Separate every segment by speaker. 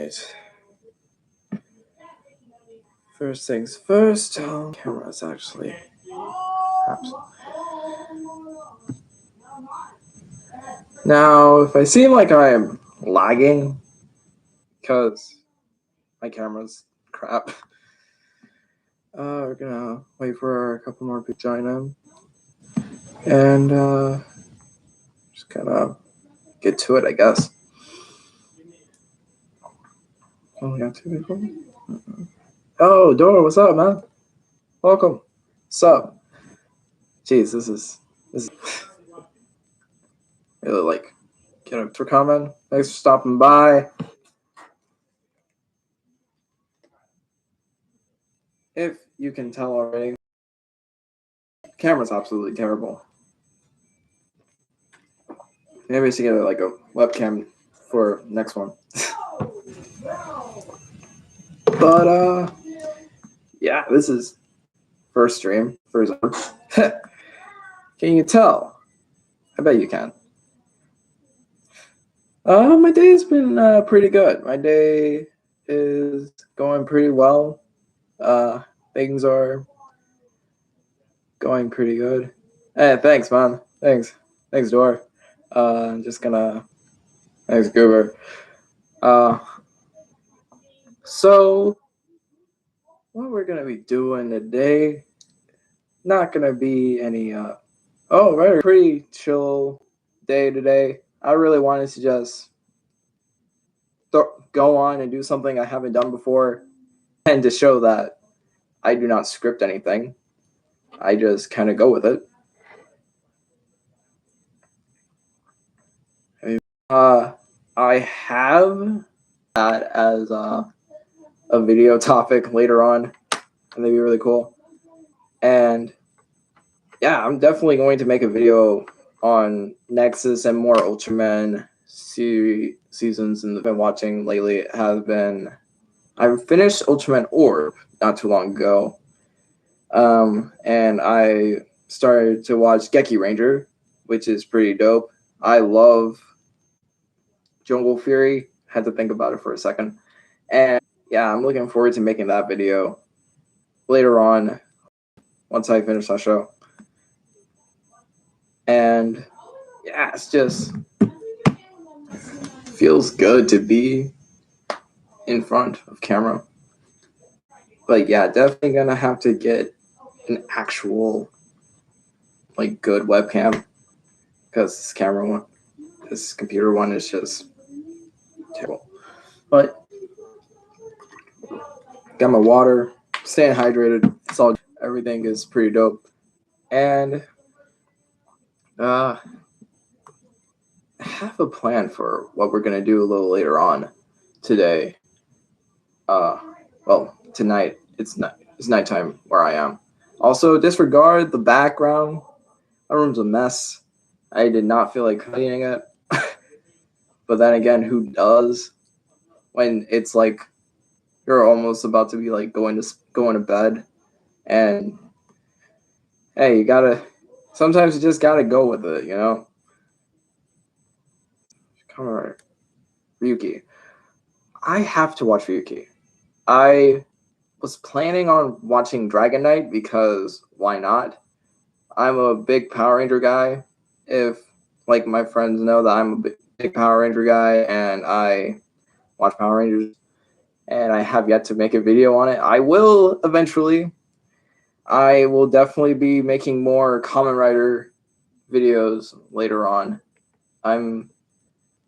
Speaker 1: Alright. First things first, camera's actually Now, if I seem like I am lagging, because my camera's crap, we're gonna wait for a couple more people to join in, and just kind of get to it, I guess. Only got 2 people? Oh, Dora, what's up, man? Welcome. What's up? Jeez, this is really like, get up for coming. Thanks for stopping by. If you can tell already, the camera's absolutely terrible. Maybe I should get like a webcam for next one. But yeah, this is first stream, first. Can you tell? I bet you can. My day's been pretty good. My day is going pretty well. Things are going pretty good. Hey, thanks, man. Thanks, Dor. I'm just gonna. Thanks, Goober. So what we're gonna be doing today? Not gonna be any. Oh, right, pretty chill day today. I really wanted to just go on and do something I haven't done before, and to show that I do not script anything. I just kind of go with it. I have that as a video topic later on, and that'd be really cool. And yeah, I'm definitely going to make a video on Nexus and more Ultraman seasons and I've been watching lately. I finished Ultraman Orb not too long ago, and I started to watch Geki Ranger, which is pretty dope. I love Jungle Fury. Had to think about it for a second, and yeah, I'm looking forward to making that video later on once I finish that show. And yeah, it's just feels good to be in front of camera. But yeah, definitely gonna have to get an actual like good webcam, because this computer one is just terrible. But got my water, staying hydrated. It's all, everything is pretty dope. And I have a plan for what we're gonna do a little later on today. Well, tonight it's nighttime where I am. Also, disregard the background. My room's a mess. I did not feel like cleaning it. But then again, who does? When it's like you're almost about to be like going to bed, and hey, sometimes you just gotta go with it, you know? Come on, Ryuki. I have to watch Ryuki. I was planning on watching Dragon Knight because why not? I'm a big Power Ranger guy. If like my friends know that I'm a big Power Ranger guy and I watch Power Rangers, and I have yet to make a video on it. I will eventually. I will definitely be making more Kamen Rider videos later on.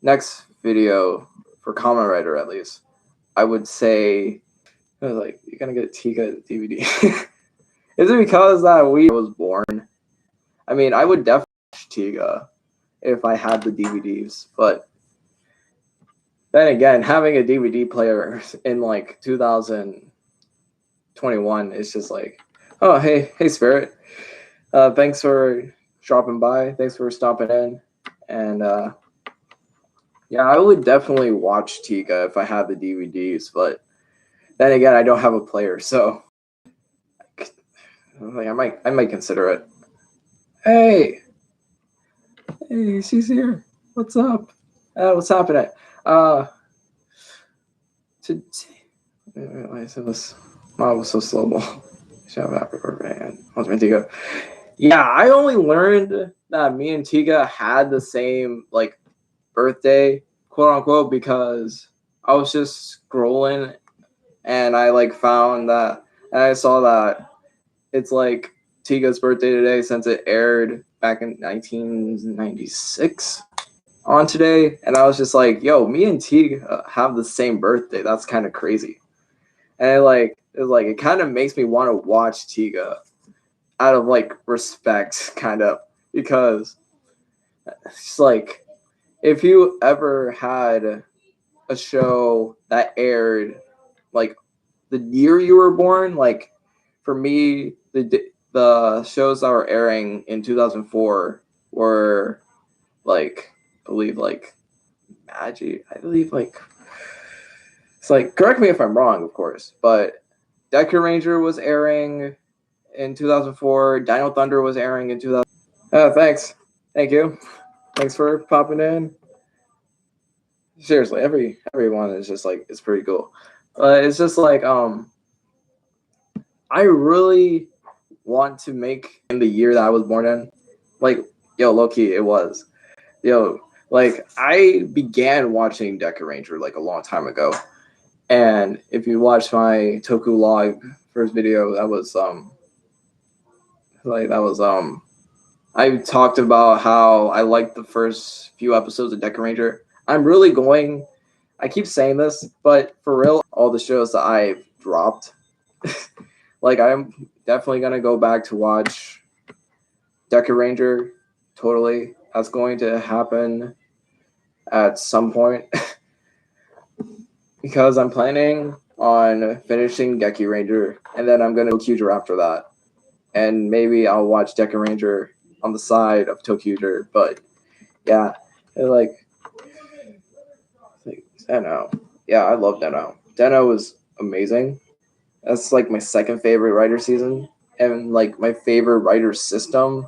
Speaker 1: Next video for Kamen Rider, at least, I would say, like, you're gonna get Tiga DVD. Is it because that we was born? I mean, I would definitely watch Tiga if I had the DVDs, but then again, having a DVD player in like 2021 is just like, oh, hey, Spirit. Thanks for dropping by. Thanks for stopping in. And yeah, I would definitely watch Tiga if I had the DVDs, but then again, I don't have a player, so like, I might consider it. Hey, she's here. What's up? What's happening? I said this. Mom was so slow. Shout out for man. How's my Tiga? Yeah, I only learned that me and Tiga had the same like birthday, quote unquote, because I was just scrolling and I like found that and I saw that it's like Tiga's birthday today since it aired back in 1996 on today, and I was just like, yo, me and Tiga have the same birthday. That's kind of crazy. And it kind of makes me want to watch Tiga out of like respect, kind of, because it's like if you ever had a show that aired like the year you were born, like for me, the shows that were airing in 2004 were like I believe like Magic. I believe like it's like correct me if I'm wrong, of course, but Deku Ranger was airing in 2004. Dino Thunder was airing in 2000. Thanks, thank you, thanks for popping in. Seriously, everyone is just like it's pretty cool. It's just like I really want to make in the year that I was born in. Like, yo, low key, it was. Yo, like I began watching Deca Ranger like a long time ago. And if you watch my Toku log first video, that was I talked about how I liked the first few episodes of Deca Ranger. I'm really going I keep saying this, but for real, all the shows that I've dropped, like I'm definitely gonna go back to watch Deca Ranger. Totally, that's going to happen at some point because I'm planning on finishing Geki Ranger, and then I'm gonna Tokuger after that, and maybe I'll watch Deca Ranger on the side of Tokuger. But yeah, like Deno. Yeah, I love Deno. Deno is amazing. That's like my second favorite writer season, and like my favorite writer system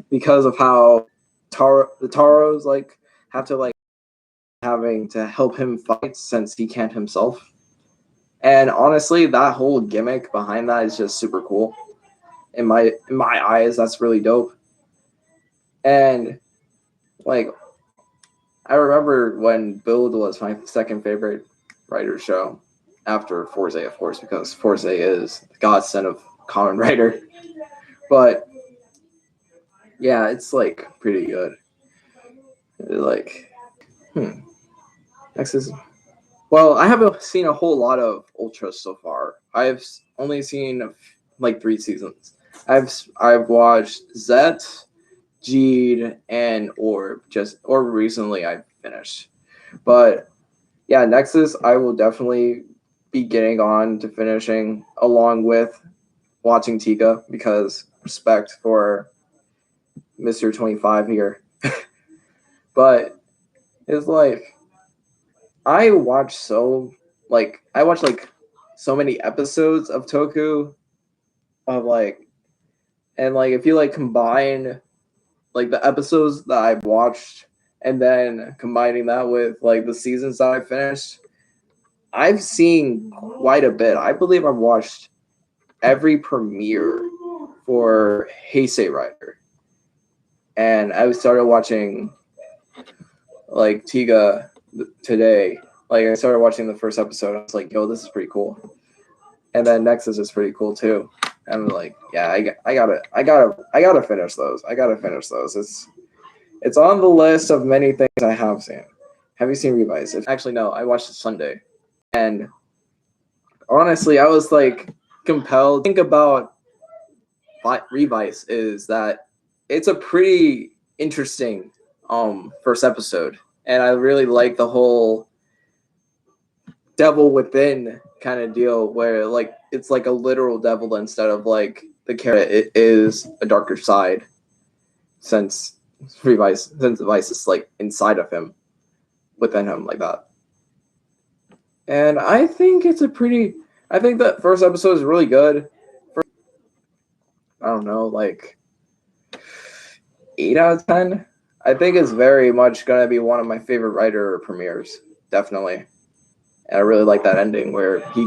Speaker 1: because of how the Taros like have to like having to help him fight since he can't himself. And honestly, that whole gimmick behind that is just super cool. In my eyes, that's really dope. And like I remember when Build was my second favorite writer show after Forza, of course, because Forza is the godsend of Common Writer. But yeah, it's like pretty good. Like, next is well, I haven't seen a whole lot of Ultras so far. I've only seen like 3 seasons. I've watched Zet, Jeed, and Orb. Orb recently I finished. But yeah, Nexus I will definitely be getting on to finishing along with watching Tika because respect for Mr. 25 here. But it's like I watch like so many episodes of Toku of like and like if you like combine like the episodes that I've watched and then combining that with like the seasons that I finished, I've seen quite a bit. I believe I've watched every premiere for Heisei Rider. And I started watching like Tiga today. Like I started watching the first episode. I was like, yo, this is pretty cool. And then Nexus is pretty cool too. And I'm like, yeah, I gotta finish those. I gotta finish those. It's on the list of many things I have seen. Have you seen Revice? Actually, no. I watched it Sunday, and honestly, I was like compelled. Think about Revice is that it's a pretty interesting first episode, and I really like the whole devil within kind of deal where like it's like a literal devil instead of like the character it is a darker side since Device is like inside of him within him like that. And I think that first episode is really good. I don't know, like 8 out of 10. I think it's very much gonna be one of my favorite writer premieres. Definitely. And I really like that ending where he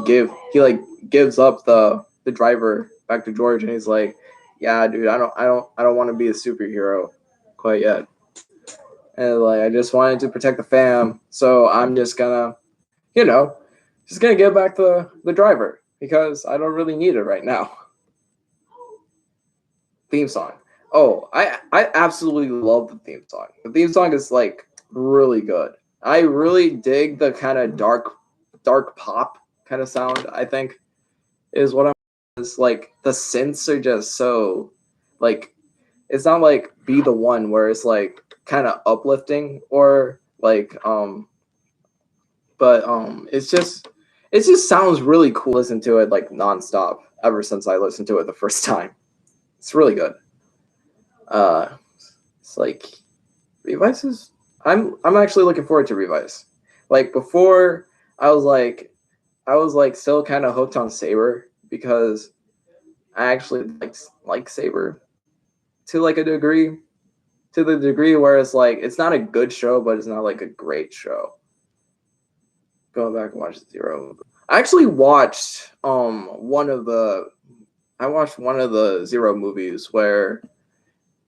Speaker 1: like gives up the driver back to George, and he's like, "Yeah, dude, I don't want to be a superhero quite yet, and like I just wanted to protect the fam, so I'm just gonna, you know, just gonna give back the driver because I don't really need it right now." Theme song. Oh, I absolutely love the theme song. The theme song is like really good. I really dig the kind of dark pop kind of sound. I think is what I'm. Is like the synths are just so like it's not like Be the One where it's like kind of uplifting or like but it just sounds really cool. Listen to it like nonstop ever since I listened to it the first time. It's really good. Uh, it's like Revice is. I'm actually looking forward to Revice. Like before, I was like still kind of hooked on Saber because I actually like Saber to like a degree, to the degree where it's like it's not a good show, but it's not like a great show. Going back and watch Zero. I actually watched I watched one of the Zero movies where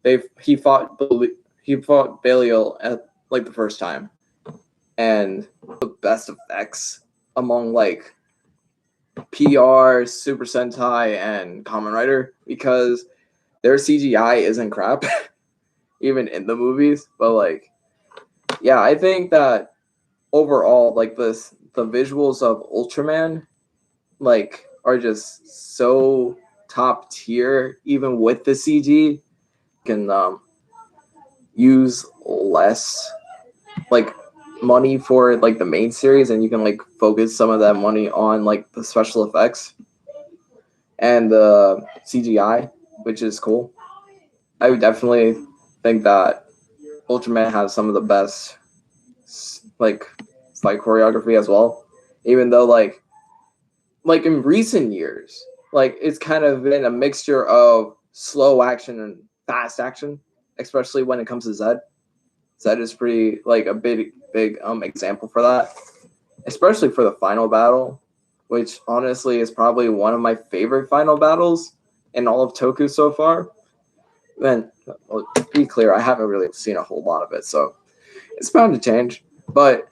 Speaker 1: they he fought Belial at like the first time, and the best effects among like PR, Super Sentai, and Kamen Rider because their CGI isn't crap, even in the movies. But like, yeah, I think that overall, like the visuals of Ultraman, like, are just so top tier, even with the CG. Can use less like money for like the main series, and you can like focus some of that money on like the special effects and the CGI, which is cool. I would definitely think that Ultraman has some of the best like fight choreography as well. Even though like in recent years, like it's kind of been a mixture of slow action and fast action, especially when it comes to Zed. Zed is pretty like a big example for that, especially for the final battle, which honestly is probably one of my favorite final battles in all of Toku so far. Then, well, to be clear, I haven't really seen a whole lot of it, so it's bound to change. But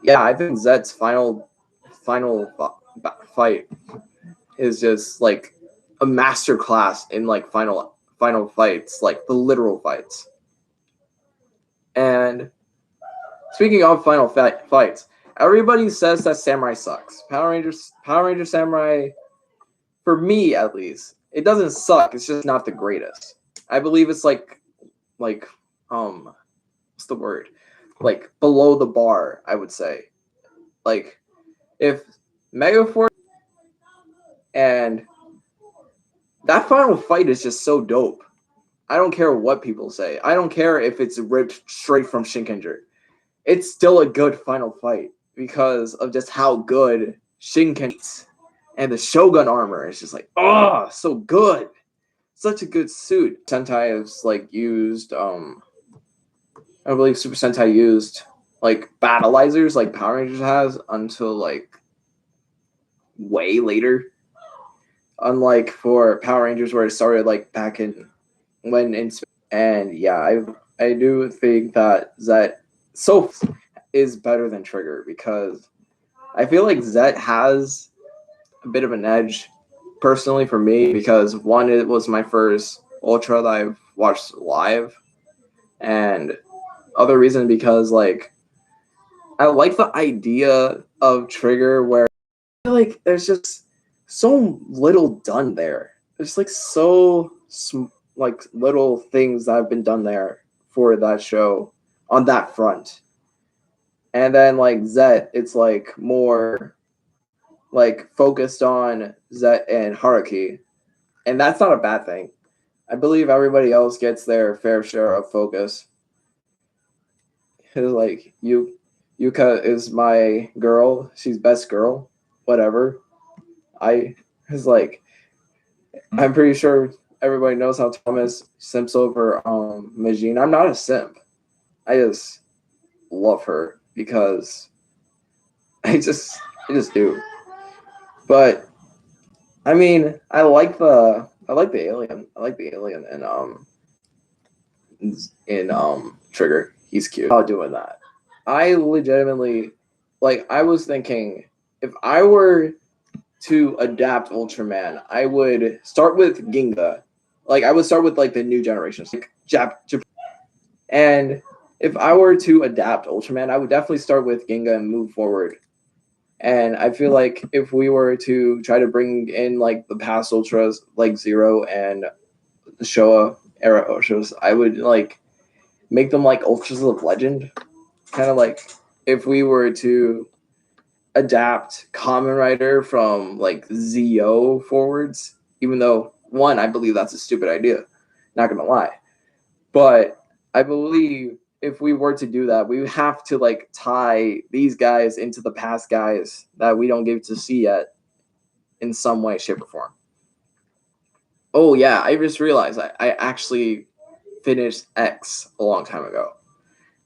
Speaker 1: yeah, I think Zed's final fight is just like a master class in like final fights, like the literal fights. And speaking of final fights, everybody says that Samurai sucks. Power Rangers Samurai, for me at least, it doesn't suck. It's just not the greatest. I believe it's like what's the word? Like below the bar, I would say. Like if Megaforce and that final fight is just so dope. I don't care what people say. I don't care if it's ripped straight from Shinkenger. It's still a good final fight because of just how good Shinken is. And the Shogun armor is just like, oh, so good. Such a good suit. Sentai has like used I believe Super Sentai used like battleizers like Power Rangers has until like way later. Unlike for Power Rangers where it started like back in when in and yeah, I do think that so is better than Trigger because I feel like Zet has a bit of an edge personally for me because one, it was my first Ultra that I've watched live, and other reason because like I like the idea of Trigger where I feel like there's just so little done there. There's like like little things that have been done there for that show on that front. And then like Zet, it's like more like focused on Zet and Haruki. And that's not a bad thing. I believe everybody else gets their fair share of focus. It's like Yuka is my girl. She's best girl. Whatever. I is like I'm pretty sure everybody knows how Thomas simps over Majin. I'm not a simp. I just love her because I just I just do. But I mean, I like the alien. I like the alien in Trigger. He's cute. How doing that? I legitimately like. I was thinking if I were to adapt Ultraman, I would start with Ginga. Like I would start with like the new generations, like and if I were to adapt Ultraman, I would definitely start with Ginga and move forward. And I feel like if we were to try to bring in like the past Ultras, like Zero and the Showa era Ultras, I would like make them like Ultras of Legend. Kind of like if we were to adapt Kamen Rider from like ZO forwards, even though one, I believe that's a stupid idea. Not gonna lie. But I believe if we were to do that, we would have to like tie these guys into the past guys that we don't get to see yet in some way, shape, or form. Oh yeah, I just realized I actually finished X a long time ago.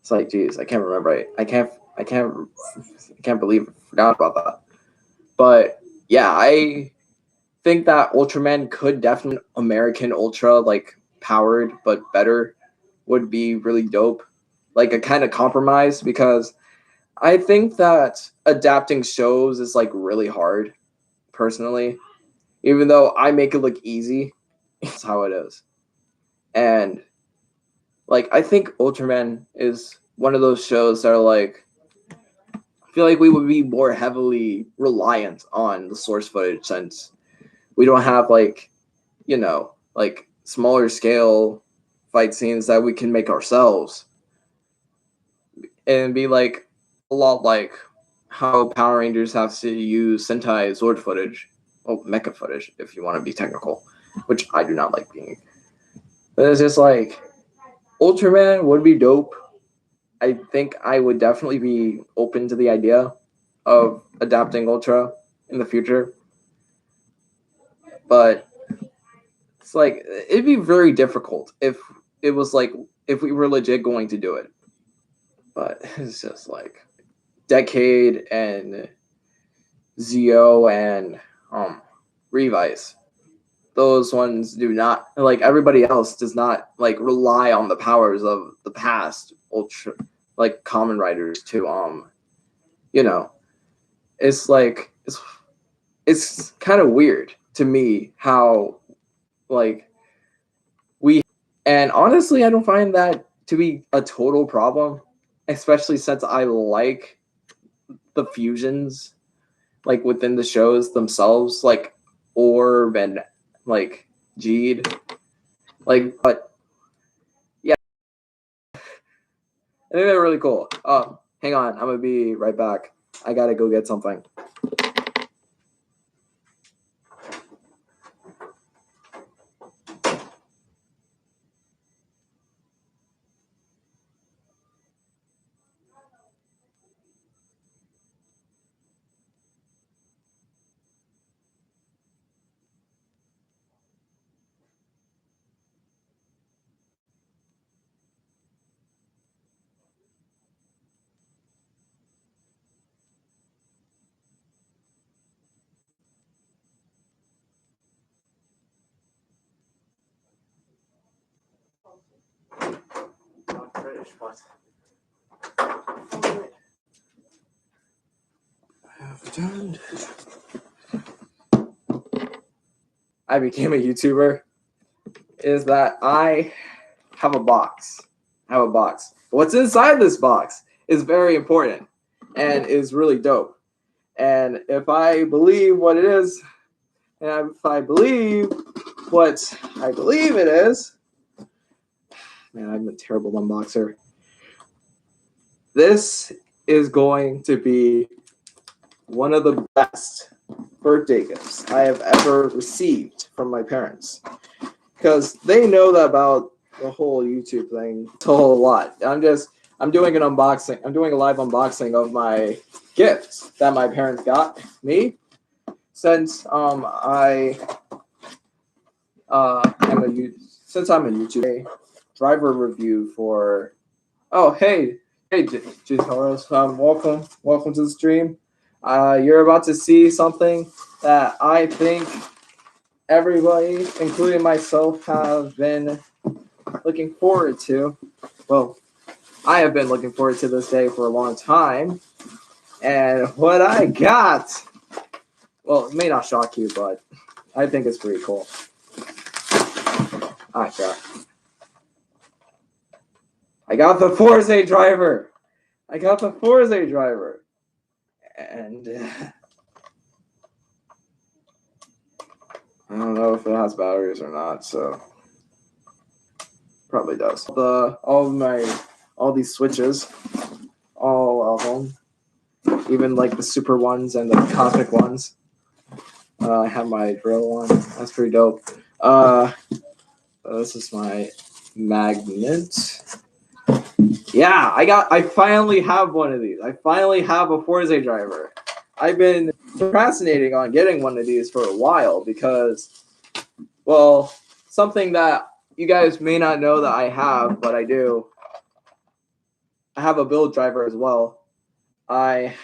Speaker 1: It's like, geez, I can't remember. I can't believe I forgot about that. But yeah, I think that Ultraman could definitely American Ultra like powered but better would be really dope. Like a kind of compromise because I think that adapting shows is like really hard personally. Even though I make it look easy, it's how it is. And like I think Ultraman is one of those shows that are like I feel like we would be more heavily reliant on the source footage since we don't have like, you know, like smaller scale fight scenes that we can make ourselves and be like a lot like how Power Rangers have to use Sentai Zord footage, well, mecha footage if you want to be technical, which I do not like being. But it's just like Ultraman would be dope. I think I would definitely be open to the idea of adapting Ultra in the future. But it's like it'd be very difficult if it was like if we were legit going to do it. But it's just like Decade and Zio and Revice. Those ones do not like everybody else does not like rely on the powers of the past ultra like common writers to you know it's like it's kind of weird to me how like we and honestly I don't find that to be a total problem, especially since I like the fusions like within the shows themselves, like Orb and like Jeed. Like, but yeah, I think they're really cool. Hang on, I'm gonna be right back. I gotta go get something. Not finished, but I've done. I became a YouTuber. Is that I have a box. I have a box. What's inside this box is very important and is really dope. And if I believe what it is, and if I believe what I believe it is, man, I'm a terrible unboxer. This is going to be one of the best birthday gifts I have ever received from my parents. Because they know that about the whole YouTube thing a whole lot. I'm doing an unboxing. I'm doing a live unboxing of my gift that my parents got me. Since I'm a YouTube driver review for. Oh hey Jitaros, welcome to the stream. You're about to see something that I think everybody, including myself, have been looking forward to. Well, I have been looking forward to this day for a long time. And what I got, well, it may not shock you, but I think it's pretty cool. Ah, crap. I got the Forza driver. And I don't know if it has batteries or not, so probably does. All these switches, all of them, even like the super ones and the cosmic ones. I have my drill one. That's pretty dope. This is my magnet. Yeah, I finally have one of these. I finally have a Forza driver. I've been procrastinating on getting one of these for a while because, well, something that you guys may not know that I have, but I do. I have a build driver as well. I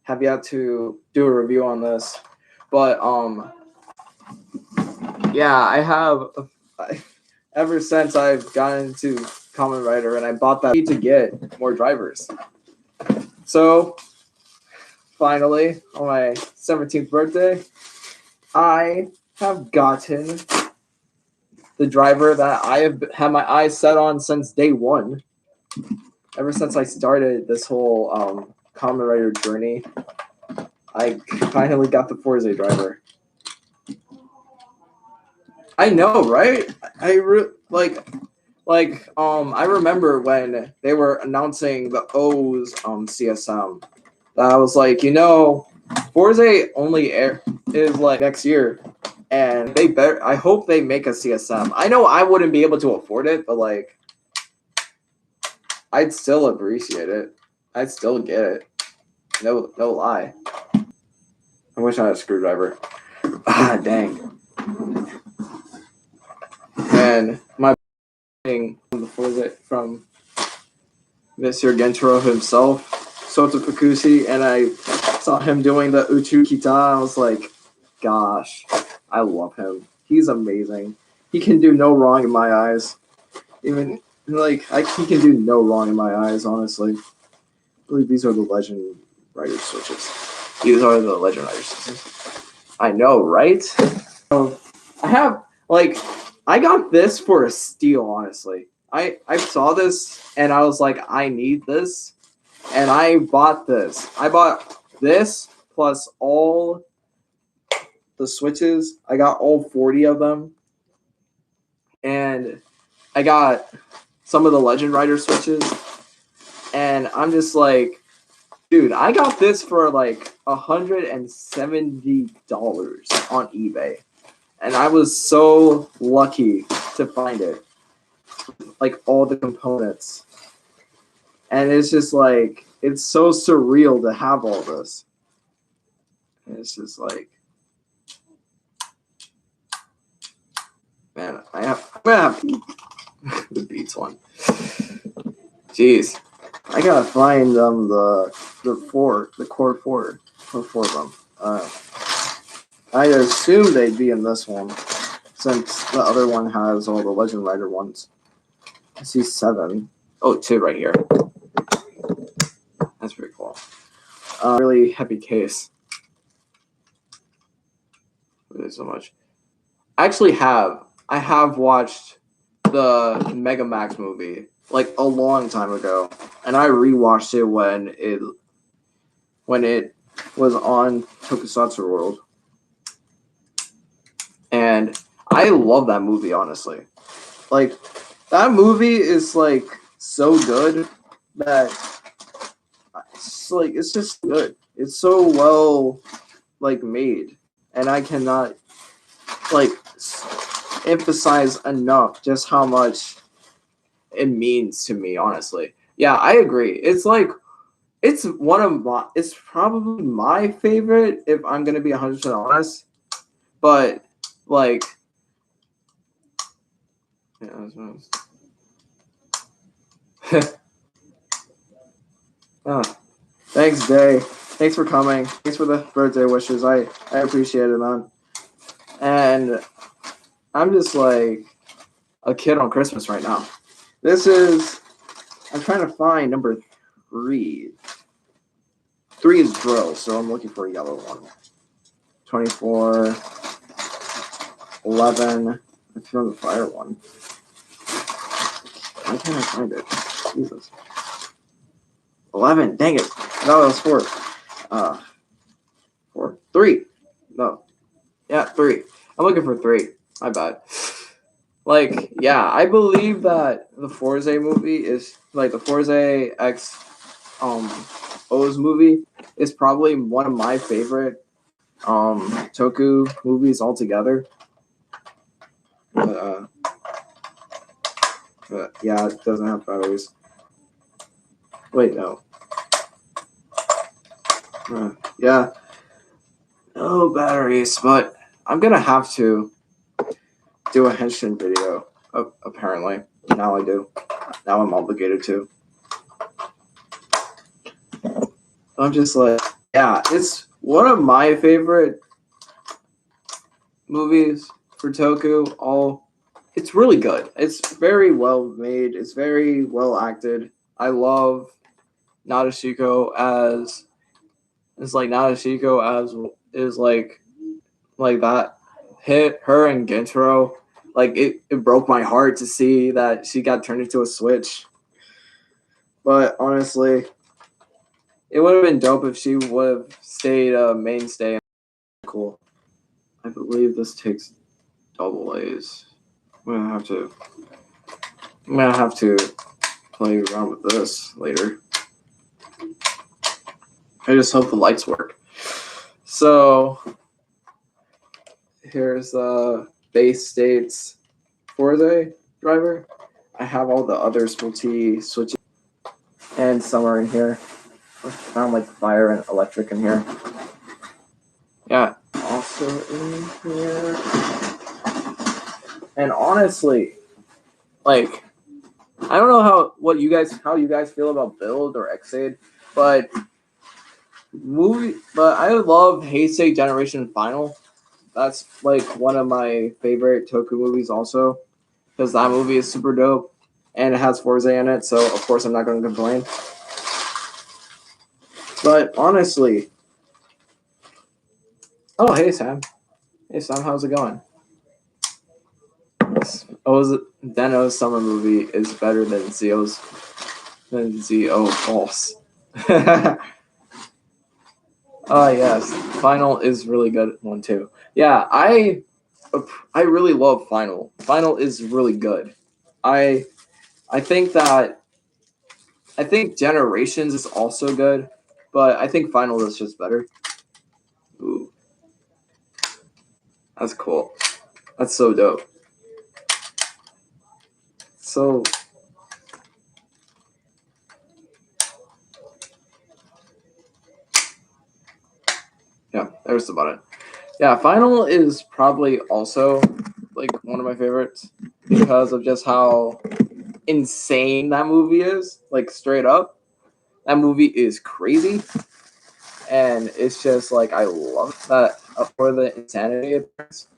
Speaker 1: have yet to do a review on this, but yeah, I have. Ever since I've gotten into Kamen Rider and I bought that, I need to get more drivers. So finally, on my 17th birthday, I have gotten the driver that I have had my eyes set on since day one. Ever since I started this whole Kamen Rider journey, I finally got the Forza driver. I know, right? I remember when they were announcing the O's CSM. I was like, Forza only is like next year, and they better. I hope they make a CSM. I know I wouldn't be able to afford it, but like, I'd still appreciate it. I'd still get it. No lie. I wish I had a screwdriver. Ah, dang. And my thing from Mr. Gentaro himself, Sota Fukushi, and I saw him doing the Uchu Kita. I was like, gosh, I love him. He's amazing. He can do no wrong in my eyes. Even he can do no wrong in my eyes. Honestly, I believe these are the Legend Rider switches. These are the Legend Rider switches. I know, right? So I got this for a steal. Honestly, I saw this and I was like, I need this, and I bought this. I bought this plus all the switches. I got all 40 of them, and I got some of the Legend Rider switches, and I'm just like, dude, I got this for like $170 on eBay, and I was so lucky to find it, like all the components, and it's just like it's so surreal to have all this. And it's just like, man, I'm gonna have the Beats one. Jeez, I gotta find the core four of them. I assume they'd be in this one, since the other one has all the Legend Rider ones. I see 7. Oh, 2 right here. That's pretty cool. Really heavy case. Really so much. I have watched the Mega Max movie like a long time ago, and I rewatched it when it was on Tokusatsu World, and I love that movie. Honestly, like that movie is like so good that it's just good. It's so well like made, and I cannot like emphasize enough just how much it means to me. Honestly, yeah, I agree. It's like it's probably my favorite if I'm gonna be 100% honest. But like, yeah, oh, thanks, Day. Thanks for coming. Thanks for the birthday wishes. I appreciate it, man. And I'm just like a kid on Christmas right now. I'm trying to find number 3. 3 is drill, so I'm looking for a yellow one. 24, 11. I found the fire one. Why can't I find it? Jesus. 11. Dang it. No, that was 4. 4. 3. No. Yeah, 3. I'm looking for 3. My bad. Like, yeah, I believe that the Forza movie is like the Forza X O's movie is probably one of my favorite Toku movies altogether. But yeah, it doesn't have batteries. Wait, no. Yeah, no batteries, but I'm gonna have to do a henshin video. Apparently, now I do. Now I'm obligated to. I'm just like, yeah, it's one of my favorite movies for Toku. It's really good. It's very well made. It's very well acted. I love Nadeshiko as is like that. Her and Gentaro, like it broke my heart to see that she got turned into a switch. But honestly, it would have been dope if she would have stayed a mainstay. Cool. I believe this takes double A's. I'm gonna have to play around with this later. I just hope the lights work. So here's base states Forza driver. I have all the others multi switches and some are in here. I found like fire and electric in here. Yeah, also in here. And honestly, like I don't know how you guys feel about Build or Xaid, but I love Heisei Generation Final. That's like one of my favorite Toku movies also, because that movie is super dope and it has Forza in it, so of course I'm not going to complain. But honestly, oh hey Sam, how's it going? Deno's summer movie is better than Zio's False. Oh yes, Final is really good one too. Yeah, I really love Final. Final is really good. I think Generations is also good, but I think Final is just better. Ooh, that's cool. That's so dope. So yeah, there's the button. Yeah, Final is probably also like one of my favorites because of just how insane that movie is. Like straight up, that movie is crazy, and it's just like I love that for the insanity it brings.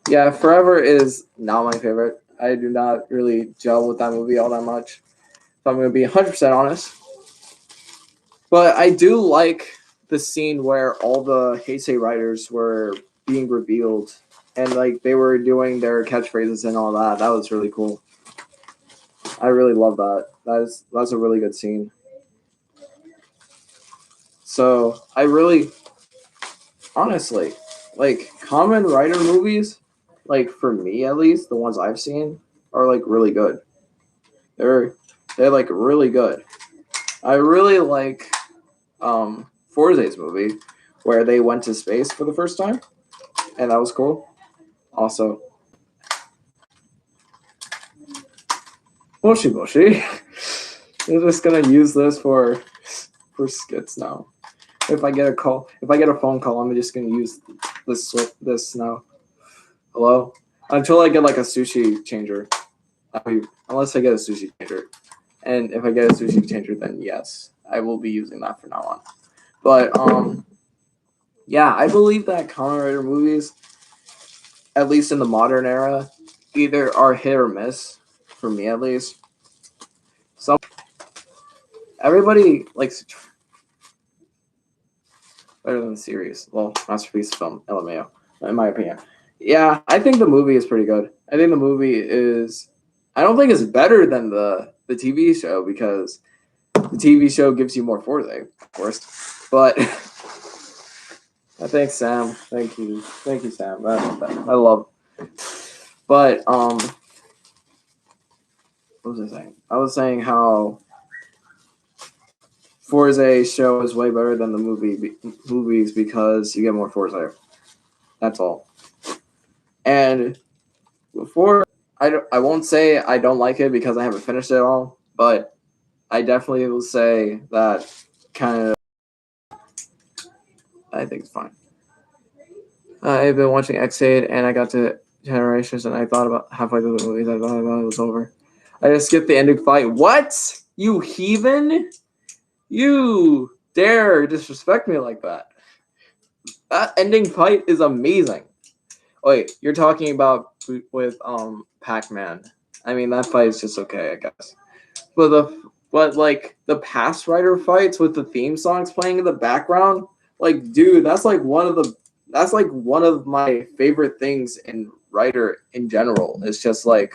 Speaker 1: Yeah, Forever is not my favorite. I do not really gel with that movie all that much. If I'm going to be 100% honest. But I do like the scene where all the Heisei writers were being revealed and like they were doing their catchphrases and all that. That was really cool. I really love that. That's a really good scene. So I really, honestly, like Kamen Rider movies, like for me at least, the ones I've seen are like really good. They're like really good. I really like Forze's movie where they went to space for the first time, and that was cool. Also, Moshi Moshi. We're just gonna use this for skits now. If I get a phone call, I'm just gonna use this now. Hello? Until I get like a sushi changer. Unless I get a sushi changer. And if I get a sushi changer, then yes, I will be using that from now on. But yeah, I believe that Kamen Rider movies, at least in the modern era, either are hit or miss, for me at least. So everybody likes better than the series. Well, masterpiece film, LMAO, in my opinion. Yeah, I think the movie is pretty good. I think the movie is. I don't think it's better than the TV show because the TV show gives you more foresight, of course. But I think Sam. Thank you, Sam. I love. But what was I saying? I was saying how Forza show is way better than the movies because you get more foresight. That's all. And before I won't say I don't like it because I haven't finished it all, but I definitely will say that kind of I think it's fine. I've been watching X8 and I got to Generations and I thought about halfway through the movies I thought it was over. I just skipped the ending fight. What? You heathen? You dare disrespect me like that? That ending fight is amazing. Wait, you're talking about with Pac-Man. I mean that fight is just okay, I guess. But like the past Rider fights with the theme songs playing in the background, like dude, that's like one of my favorite things in Rider in general. It's just like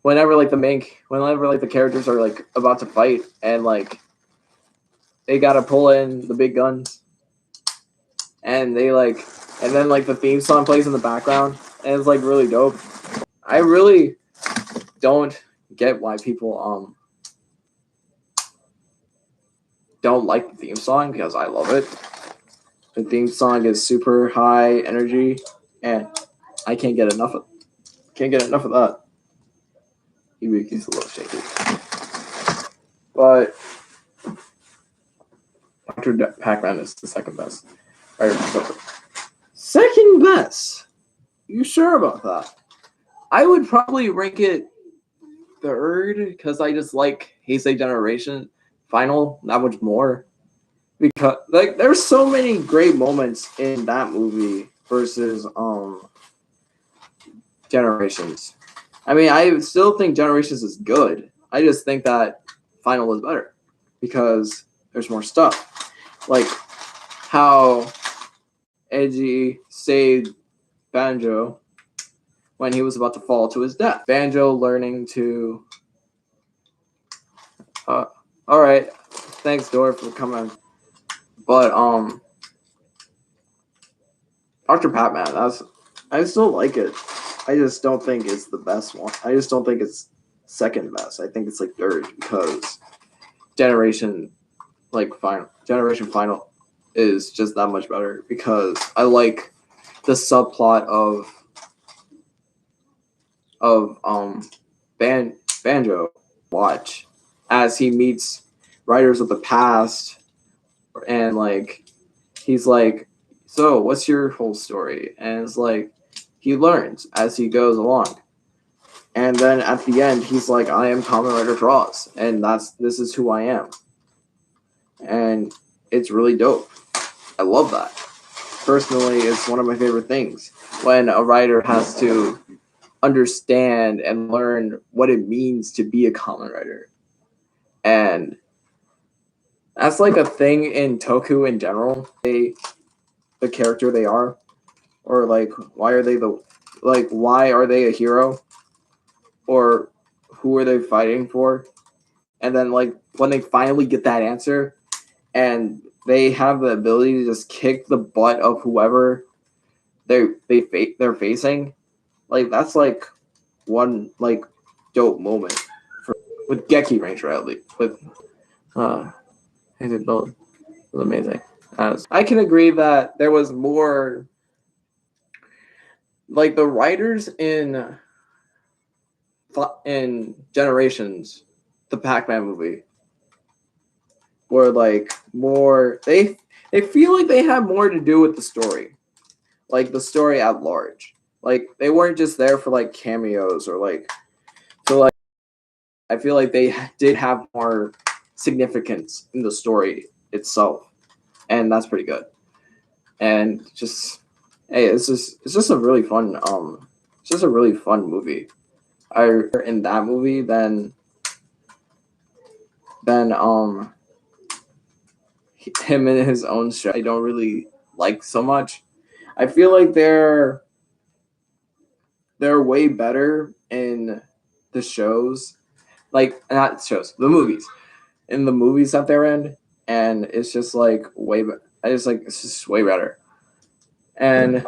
Speaker 1: whenever the characters are like about to fight and like they gotta pull in the big guns and then like the theme song plays in the background and it's like really dope. I really don't get why people don't like the theme song because I love it. The theme song is super high energy and I can't get enough of that. He's a little shaky. But Dr. Pac-Man is the second best. Second best? You sure about that? I would probably rank it third because I just like Heisei Generation Final that much more. Because like there's so many great moments in that movie versus Generations. I mean, I still think Generations is good. I just think that Final is better because there's more stuff. Like how Edgy saved Banjo when he was about to fall to his death. Banjo learning to all right. Thanks, Dora, for coming. But Dr. Pac-Man, I still like it. I just don't think it's the best one. I just don't think it's second best. I think it's like third because Generation Final is just that much better because I like the subplot of Banjo watch as he meets writers of the past and like he's like, so what's your whole story? And it's like he learns as he goes along. And then at the end he's like, I am Kamen Rider Cross and this is who I am. And it's really dope. I love that. Personally, it's one of my favorite things when a writer has to understand and learn what it means to be a Kamen Rider. And that's like a thing in Toku in general. The character they are, or like why are they a hero, or who are they fighting for? And then like when they finally get that answer, and they have the ability to just kick the butt of whoever they're facing, like that's like one like dope moment with Geki Ranger at least. With it was amazing. I can agree that there was more like the writers in Generations, the Pac-Man movie, were like more they feel like they had more to do with the story, like the story at large. Like they weren't just there for like cameos or like to like I feel like they did have more significance in the story itself, and that's pretty good. And just hey, it's just a really fun it's just a really fun movie. I in that movie than him in his own show. I don't really like so much. I feel like they're way better in the shows, like not shows, the movies, in the movies that they're in, and it's just like I just like it's just way better. And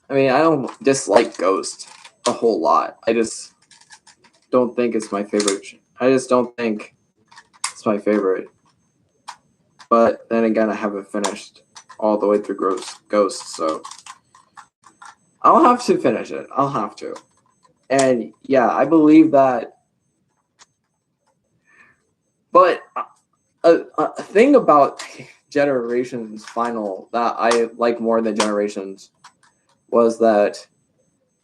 Speaker 1: I mean, I don't dislike Ghost a whole lot. I just don't think it's my favorite. I just don't think it's my favorite. But then again, I haven't finished all the way through Ghost, so I'll have to finish it. I'll have to. And yeah, I believe that. But a thing about Generations Final that I like more than Generations was that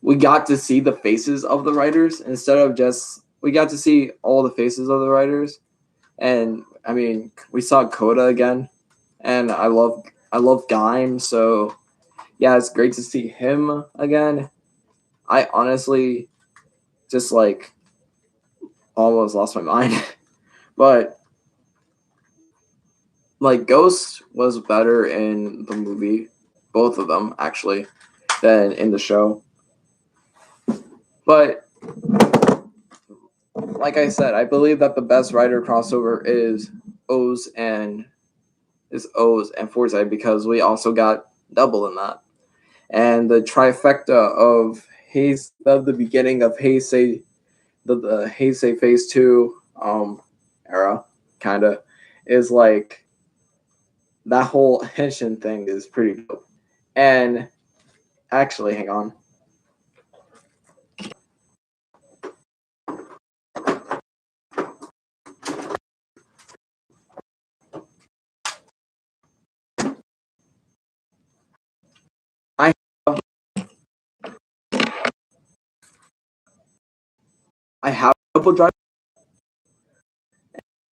Speaker 1: we got to see the faces of the writers instead of just we got to see all the faces of the writers. And I mean, we saw Coda again, and I love Gaim, so yeah, it's great to see him again. I honestly just like almost lost my mind. But like Ghost was better in the movie, both of them actually, than in the show. But like I said, I believe that the best writer crossover is O's and Foresight, because we also got double in that. And the trifecta of the beginning of Heisei, the Heisei Phase 2 era, kind of, is like that whole Henshin thing is pretty dope. And actually, hang on. I have, I have a double driver,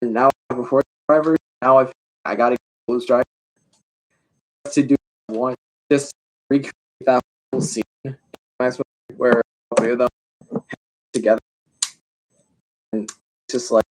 Speaker 1: and now I have a fourth driver. Now I got to close driver to do one, just recreate that whole scene where three of them together, and just like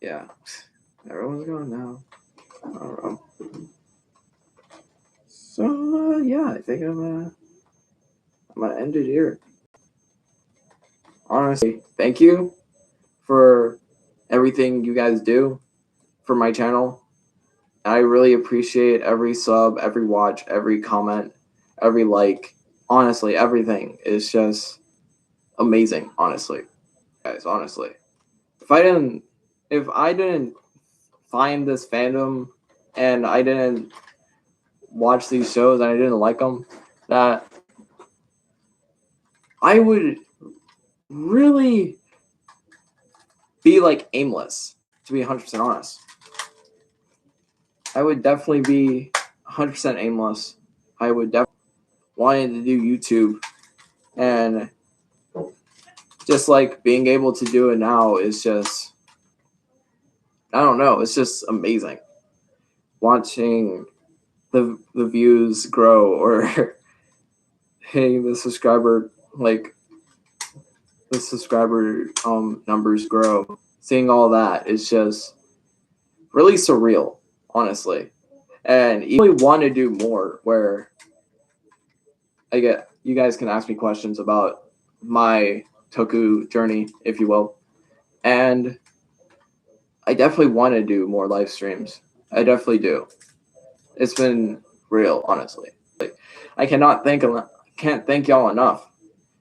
Speaker 1: yeah, everyone's going now. I don't know. So yeah, I think I'm gonna end it here. Honestly, thank you for everything you guys do for my channel. I really appreciate every sub, every watch, every comment, every like. Honestly, everything is just amazing. Honestly, guys, honestly, if I didn't, if I didn't find this fandom and I didn't watch these shows and I didn't like them, that I would really be like aimless, to be 100% honest. I would definitely be 100% aimless. I would definitely wanting to do YouTube, and just like being able to do it now is just, I don't know, it's just amazing. Watching the views grow, or hitting the subscriber numbers grow. Seeing all that is just really surreal, honestly. And you really want to do more, where you guys can ask me questions about my Toku journey, if you will. And I definitely want to do more live streams. I definitely do. It's been real, honestly. I can't thank y'all enough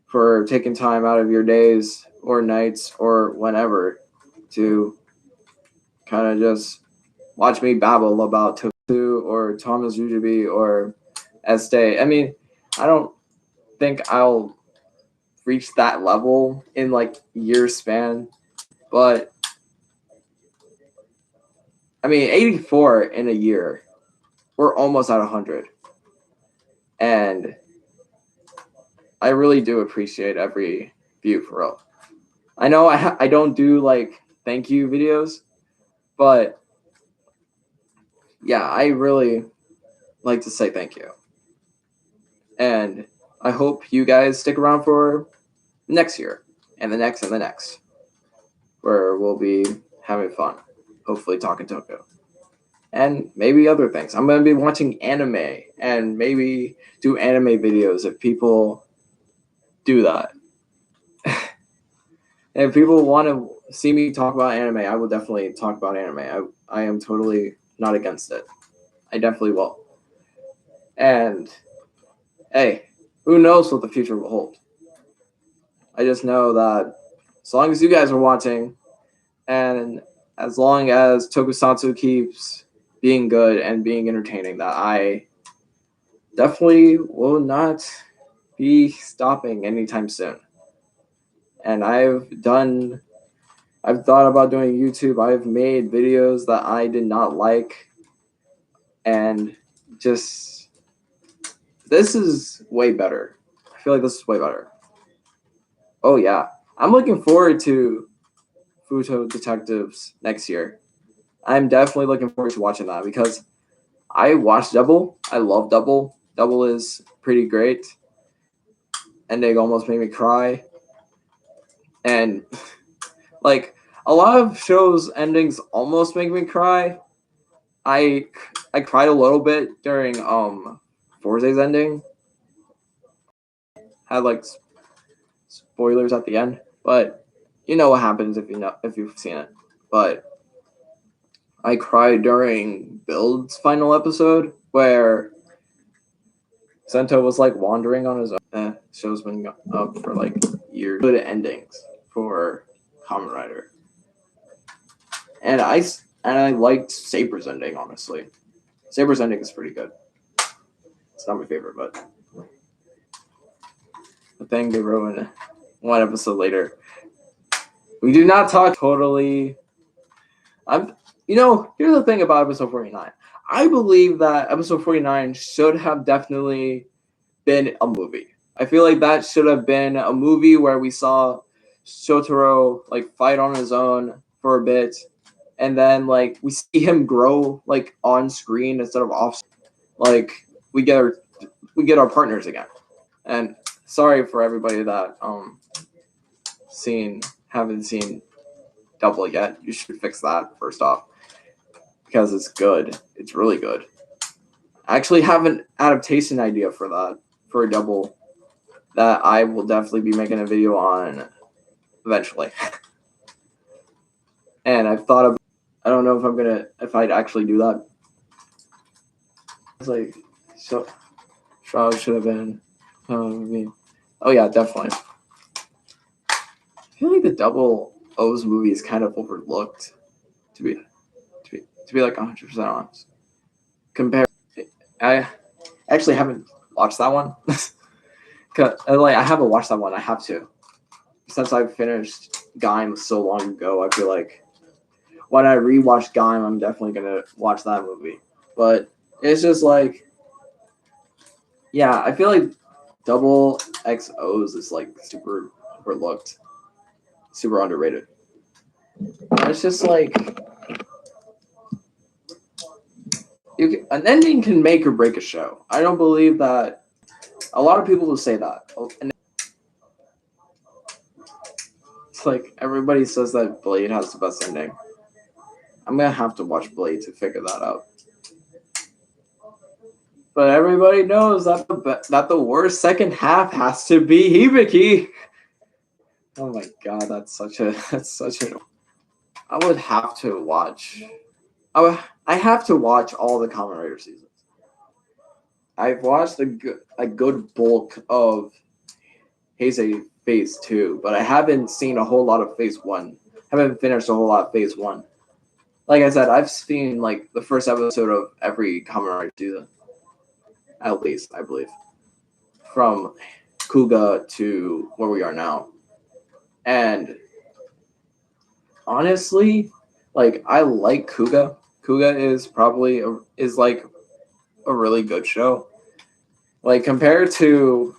Speaker 1: for taking time out of your days or nights or whenever to kind of just watch me babble about Toku or Thomas Ujibi or Estee. I mean, I don't think I'll reach that level in like year span, but I mean, 84 in a year, we're almost at 100. And I really do appreciate every view, for real. I know I don't do like thank you videos, but yeah, I really like to say thank you. And I hope you guys stick around for next year and the next and the next, where we'll be having fun, hopefully talking Toku. And maybe other things. I'm going to be watching anime and maybe do anime videos if people do that. And if people want to see me talk about anime, I will definitely talk about anime. I am totally not against it. I definitely will. And hey, who knows what the future will hold? I just know that as long as you guys are watching, and as long as Tokusatsu keeps being good and being entertaining, that I definitely will not be stopping anytime soon. And I've thought about doing YouTube. I've made videos that I did not like, and just, this is way better. I feel like this is way better. Oh yeah, I'm looking forward to Futo Detectives next year. I'm definitely looking forward to watching that, because I watched Double. I love Double. Double is pretty great. Ending almost made me cry. And like, a lot of shows endings almost make me cry. I cried a little bit during Forze's ending. Had like spoilers at the end, but you know what happens if you've seen it. But I cried during Build's final episode, where Sento was like wandering on his own. Show's been up for like years. Good endings for Kamen Rider, and I liked Saber's ending, honestly. Saber's ending is pretty good. It's not my favorite, but the thing they ruined one episode later. We do not talk totally. Here's the thing about episode 49. I believe that episode 49 should have definitely been a movie. I feel like that should have been a movie where we saw Shotaro like fight on his own for a bit, and then like we see him grow like on screen instead of off. Like we get our partners again. And sorry for everybody that haven't seen Double yet. You should fix that first off, because it's good. It's really good. I actually have an adaptation idea for that, for a Double, that I will definitely be making a video on eventually. And I've thought of, I don't know if I'd actually do that. It's like, so Shroud should have been, oh yeah, definitely. I feel like the Double O's movie is kind of overlooked, to be like 100% honest. I actually haven't watched that one. I haven't watched that one. I have to. Since I finished Gaim so long ago, I feel like when I rewatch Gaim, I'm definitely gonna watch that movie. But it's just like, yeah, I feel like Double XOs is like super overlooked, super underrated. It's just like an ending can make or break a show. I don't believe that. A lot of people will say that. And it's like everybody says that Blade has the best ending. I'm gonna have to watch Blade to figure that out. But everybody knows that the worst second half has to be Hibiki. Oh my god, that's such an. I would have to watch. I have to watch all the Kamen Rider seasons. I've watched a good bulk of Heisei Phase 2, but I haven't seen a whole lot of Phase 1. Haven't finished a whole lot of Phase 1. Like I said, I've seen like the first episode of every Kamen Rider season. At least, I believe. From Kuga to where we are now. And honestly, like I like Kuga. Kuga is probably like a really good show. Like compared to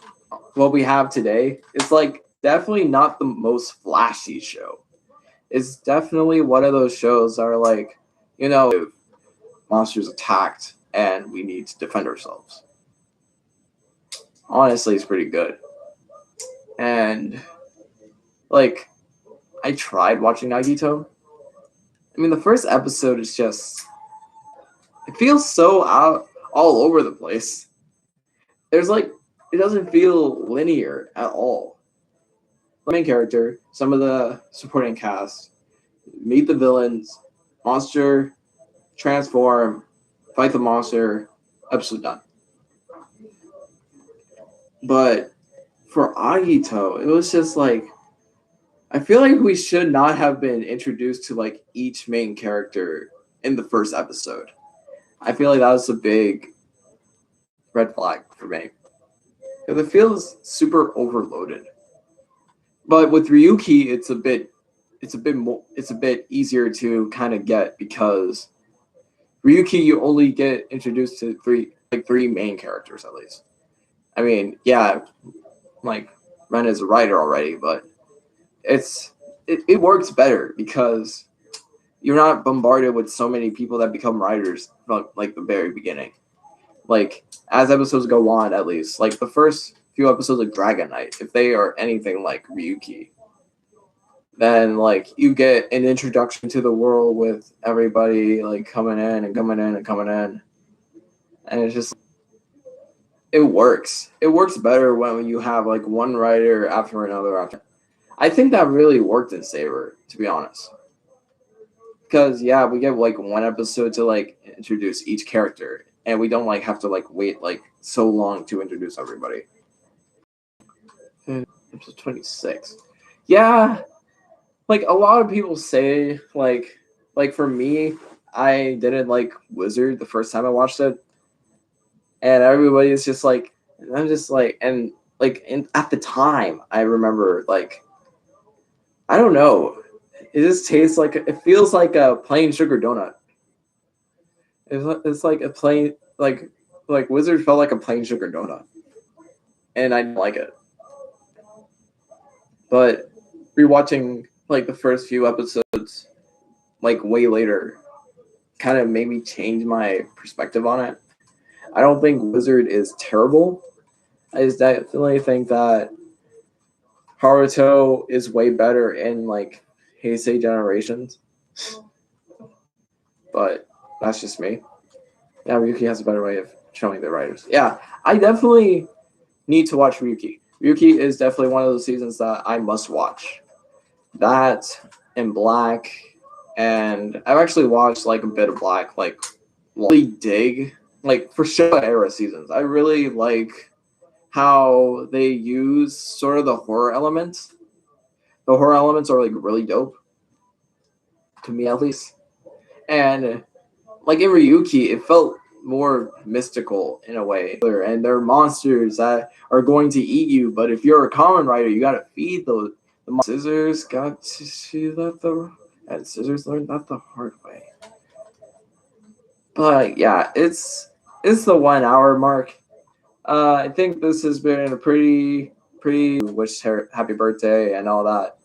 Speaker 1: what we have today, it's like definitely not the most flashy show. It's definitely one of those shows that are like, monsters attacked and we need to defend ourselves. Honestly, it's pretty good. And like I tried watching Nagito. I mean, the first episode is just it feels so all over the place. There's like it doesn't feel linear at all. The main character, some of the supporting cast, meet the villains, monster, transform, fight the monster, episode done. But for Agito, it was just like I feel like we should not have been introduced to like each main character in the first episode. I feel like that was a big red flag for me. Because it feels super overloaded. But with Ryuki, it's a bit easier to kind of get because Ryuki you only get introduced to three main characters at least. I mean, yeah, like Ren is a writer already, but it works better because you're not bombarded with so many people that become writers from like the very beginning. Like as episodes go on, at least like the first few episodes of Dragon Knight, if they are anything like Ryuki, then like you get an introduction to the world with everybody like coming in, and it's just it works. It works better when you have like one writer after another after. I think that really worked in Saber, to be honest. Because yeah, we get like one episode to like introduce each character, and we don't like have to like wait like so long to introduce everybody. Episode 26. Yeah, like a lot of people say like for me, I didn't like Wizard the first time I watched it, and everybody's just like, and I'm just like, and like at the time, I remember like, I don't know, it just tastes like it feels like a plain sugar donut. It's like a plain like Wizard felt like a plain sugar donut, and I didn't like it. But rewatching like the first few episodes, like way later, kind of made me change my perspective on it. I don't think Wizard is terrible. I just definitely think that Haruto is way better in like Heisei Generations. But that's just me. Yeah, Ryuki has a better way of showing the writers. Yeah, I definitely need to watch Ryuki. Ryuki is definitely one of those seasons that I must watch. That and Black, and I've actually watched like a bit of Black, like really dig like for Showa era seasons. I really like how they use sort of the horror elements. The horror elements are like really dope to me at least. And like in Ryuki, it felt more mystical in a way, and they're monsters that are going to eat you. But if you're a common rider, you gotta feed those. Scissors got to see that and Scissors learned that the hard way. But yeah, it's the 1 hour mark. I think this has been a pretty wish her happy birthday and all that.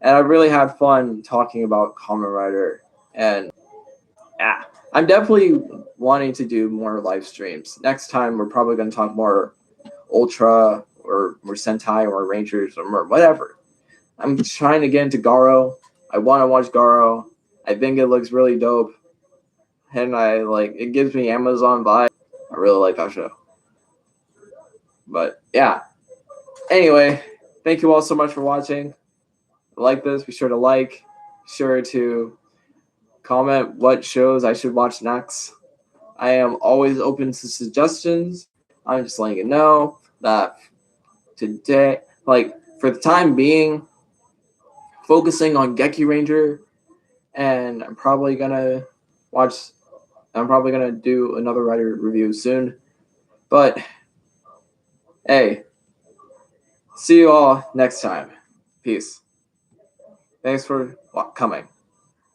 Speaker 1: And I really had fun talking about Kamen Rider. And yeah, I'm definitely wanting to do more live streams. Next time, we're probably going to talk more Ultra or more Sentai or Rangers or more whatever. I'm trying to get into Garo. I want to watch Garo. I think it looks really dope. And it gives me Amazon vibe. I really like that show. But yeah. Anyway, thank you all so much for watching. Like this, be sure to like, sure to comment what shows I should watch next. I am always open to suggestions. I'm just letting you know that today, for the time being, focusing on Geki Ranger, and I'm probably gonna do another writer review soon. But hey, see you all next time. Peace. Thanks for coming.